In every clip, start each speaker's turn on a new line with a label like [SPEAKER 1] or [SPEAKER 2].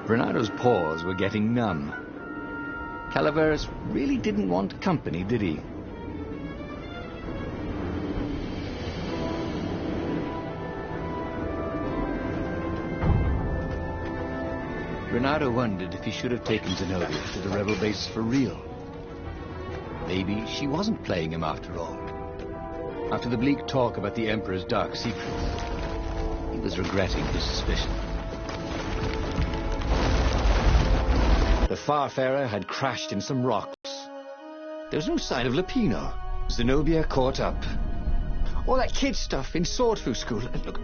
[SPEAKER 1] Renado's paws were getting numb. Calaveras really didn't want company, did he? Renado wondered if he should have taken Zenobia to the rebel base for real. Maybe she wasn't playing him after all. After the bleak talk about the Emperor's dark secrets, he was regretting his suspicion. The Farfarer had crashed in some rocks. There was no sign of Lupino. Zenobia caught up. All that kid stuff in Swordfu School. Look,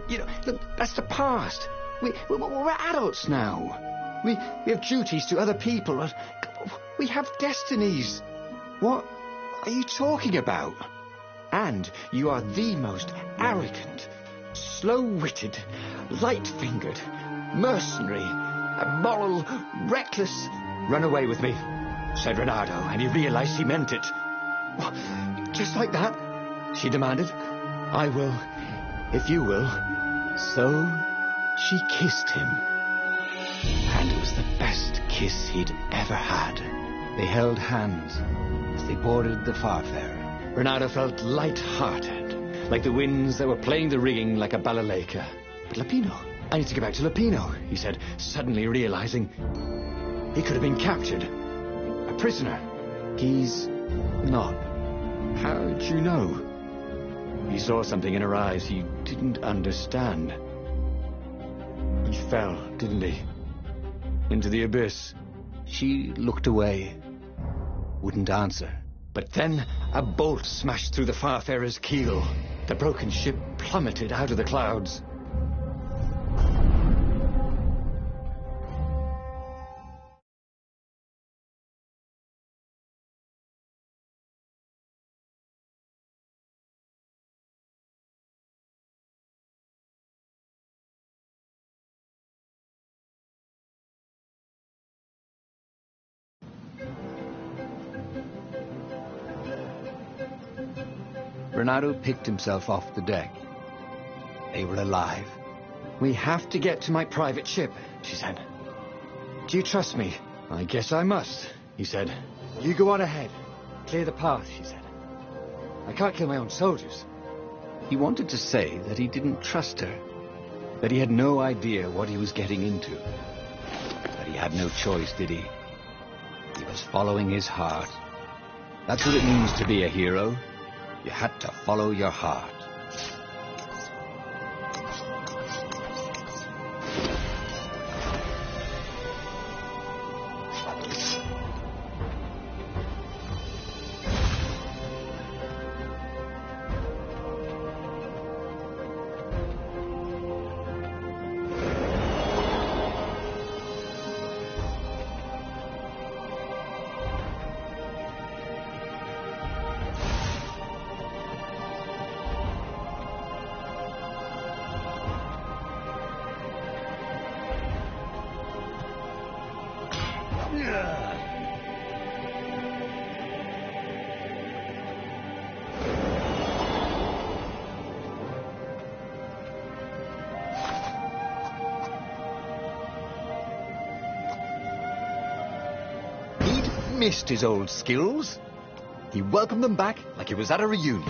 [SPEAKER 1] that's the past. We're adults now. We have duties to other people. We have destinies. What are you talking about? And you are the most arrogant, slow-witted, light-fingered, mercenary, immoral, reckless... "Run away with me," said Renado, and he realized he meant it. "What? Just like that?" she demanded. "I will, if you will." So she kissed him. And it was the best kiss he'd ever had. They held hands as they boarded the Farfarer. Renado felt light-hearted, like the winds that were playing the rigging like a balalaika. "But Lupino, I need to get back to Lupino," he said, suddenly realizing he could have been captured. A prisoner. He's not. How'd you know? He saw something in her eyes he didn't understand. He fell, didn't he? Into the abyss. She looked away. Wouldn't answer. But then a bolt smashed through the Farfarer's keel. The broken ship plummeted out of the clouds. Renado picked himself off the deck. They were alive. "We have to get to my private ship," she said. "Do you trust me?" "I guess I must," he said. "You go on ahead. Clear the path," she said. "I can't kill my own soldiers." He wanted to say that he didn't trust her, that he had no idea what he was getting into. But he had no choice, did he? He was following his heart. That's what it means to be a hero. You had to follow your heart. Missed his old skills. He welcomed them back like he was at a reunion.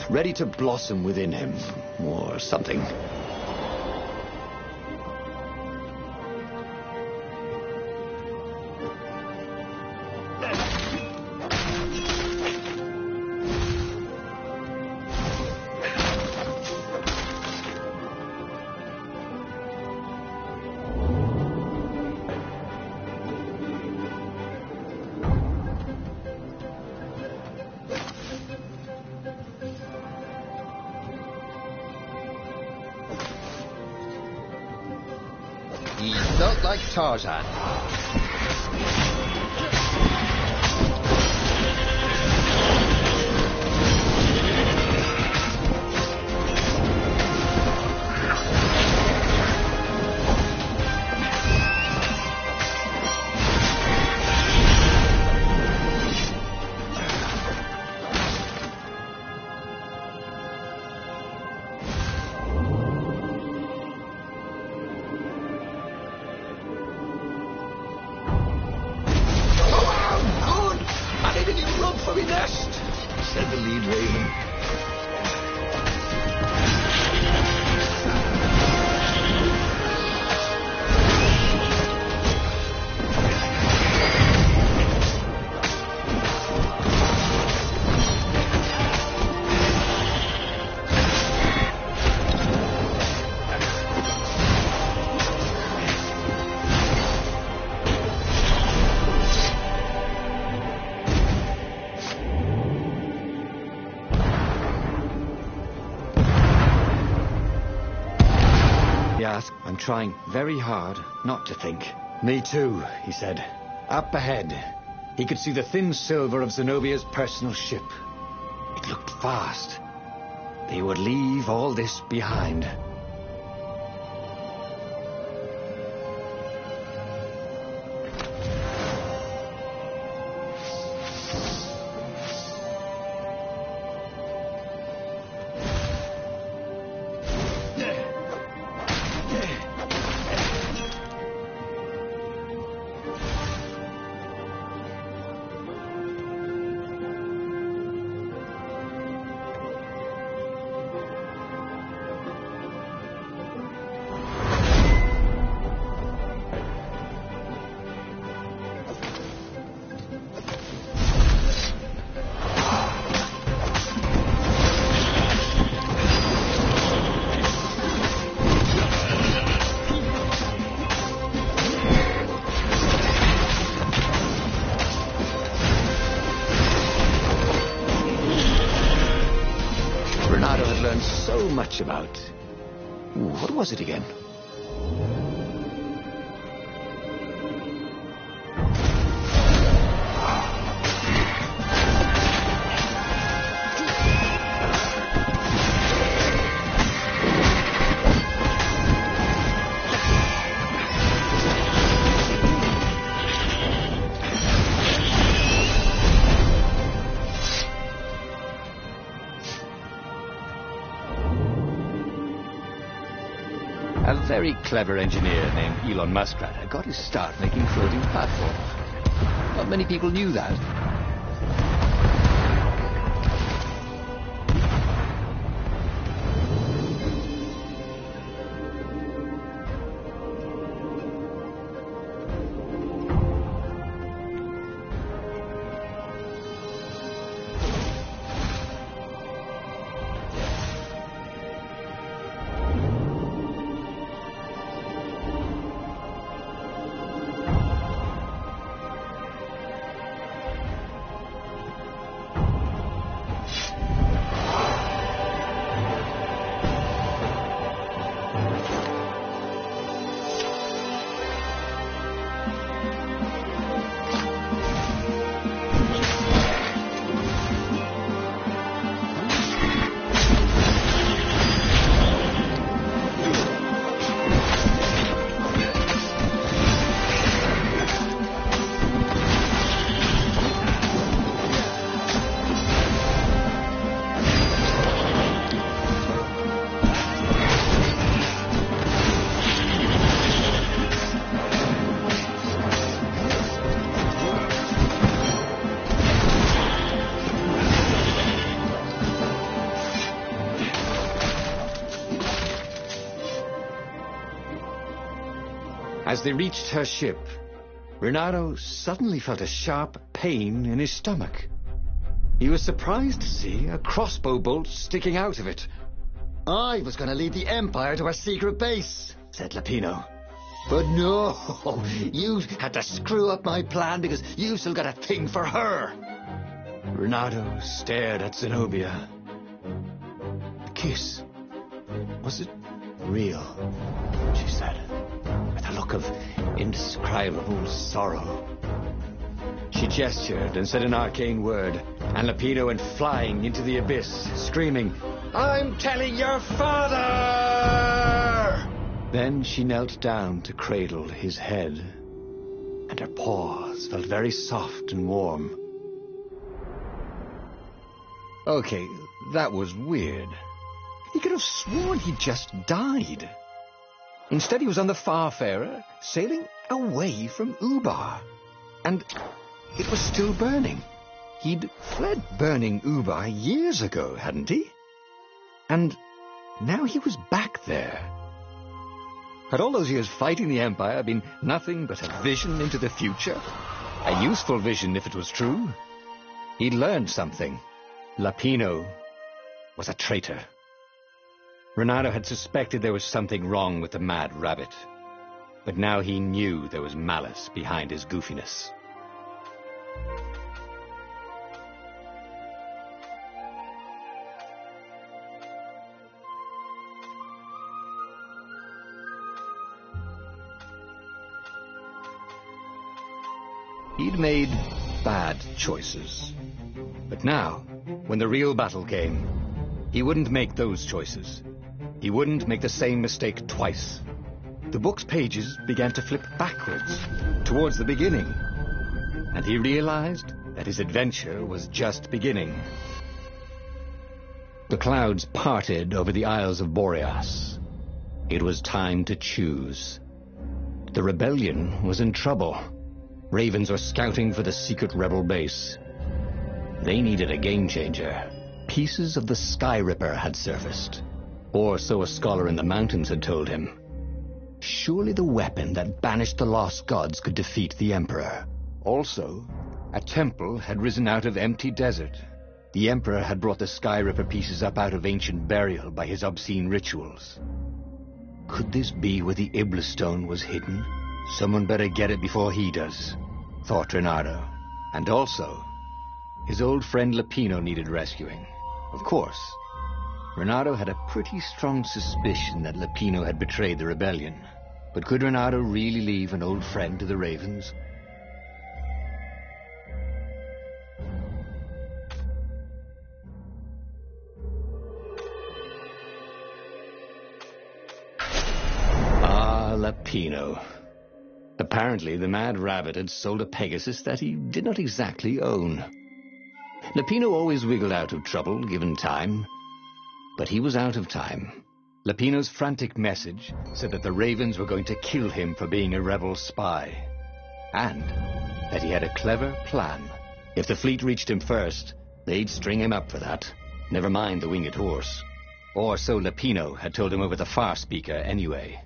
[SPEAKER 1] Ready to blossom within him, or something. He felt like Tarzan. Said the lead raven. He asked. I'm trying very hard not to think. Me too, he said. Up ahead, he could see the thin silver of Zenobia's personal ship. It looked fast. They would leave all this behind. So much about... what was it again? A very clever engineer named Elon Muskrat had got his start making floating platforms. Not many people knew that. As they reached her ship, Renato suddenly felt a sharp pain in his stomach. He was surprised to see a crossbow bolt sticking out of it. I was going to lead the Empire to a secret base, said Lapino. But no, you had to screw up my plan because you still got a thing for her. Renato stared at Zenobia. The kiss, was it real? She said, with a look look of indescribable sorrow. She gestured and said an arcane word, and Lupino went flying into the abyss, screaming, "I'm telling your father!" Then she knelt down to cradle his head, and her paws felt very soft and warm. Okay, that was weird. He could have sworn he'd just died. Instead, he was on the Farfarer, sailing away from Ubar. And it was still burning. He'd fled burning Ubar years ago, hadn't he? And now he was back there. Had all those years fighting the Empire been nothing but a vision into the future? A useful vision if it was true. He'd learned something. Lupino was a traitor. Renato had suspected there was something wrong with the Mad Rabbit, but now he knew there was malice behind his goofiness. He'd made bad choices, but now, when the real battle came, he wouldn't make those choices. He wouldn't make the same mistake twice. The book's pages began to flip backwards, towards the beginning, and he realized that his adventure was just beginning. The clouds parted over the Isles of Boreas. It was time to choose. The rebellion was in trouble. Ravens were scouting for the secret rebel base. They needed a game-changer. Pieces of the Sky Ripper had surfaced, or so a scholar in the mountains had told him. Surely the weapon that banished the lost gods could defeat the Emperor. Also, a temple had risen out of empty desert. The Emperor had brought the Sky Ripper pieces up out of ancient burial by his obscene rituals. Could this be where the Iblis stone was hidden? Someone better get it before he does, thought Renato. And also, his old friend Lupino needed rescuing. Of course, Renato had a pretty strong suspicion that Lupino had betrayed the rebellion. But could Renato really leave an old friend to the Ravens? Ah, Lupino. Apparently, the Mad Rabbit had sold a Pegasus that he did not exactly own. Lupino always wiggled out of trouble, given time. But he was out of time. Lupino's frantic message said that the Ravens were going to kill him for being a rebel spy. And that he had a clever plan. If the fleet reached him first, they'd string him up for that. Never mind the winged horse. Or so Lupino had told him over the far speaker anyway.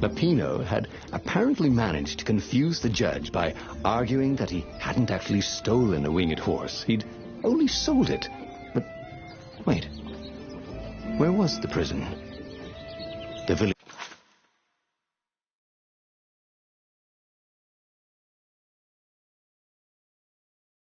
[SPEAKER 1] Lupino had apparently managed to confuse the judge by arguing that he hadn't actually stolen a winged horse. He'd only sold it. But wait, where was the prison? The village